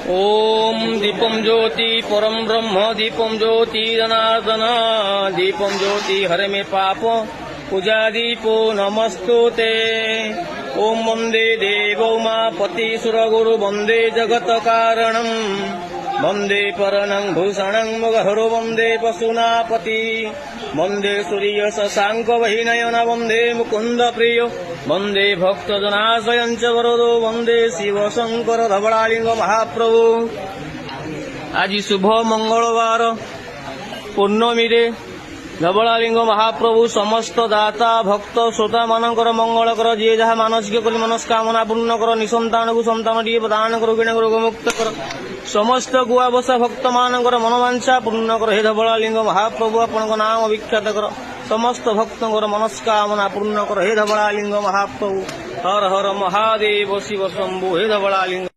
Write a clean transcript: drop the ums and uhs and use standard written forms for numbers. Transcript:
ओम दीपम ज्योति परम ब्रह्म दीपम ज्योति जनार्दन दीपम ज्योति हरे में पाप पूजा दीपो नमस्तुते। ओम वंदे देवो मापति सुरगुरु वंदे जगत कारणम वंदे परणं भूषणं मगहरो वंदे पशुनापति वंदे सूर्य शशांक वहिनयन वंदे मुकुंद प्रिय वंदे भक्तजनाशयं च वरदो वंदे शिव शंकर धवलालिंग महाप्रभु। आज शुभ मंगलवार पूर्णमी रे धवलालिंग महाप्रभु समस्त दाता भक्त श्रोता मानकर मंगल कर जी जहाँ मानसिक कर मनस्कामना पूर्ण कर निसंतान को संतान दिए प्रदान कर रोग मुक्त कर समस्त गुआ बसा भक्त मानकर मनोवांछा पूर्ण कर हे धवलालिंग महाप्रभु आपण नाम विख्यात कर समस्त भक्तर मनस्कामना पूर्ण कर हे धवलालिंग महाप्रभु। हर हर महादेव शिव शंभु हे धवलालिंग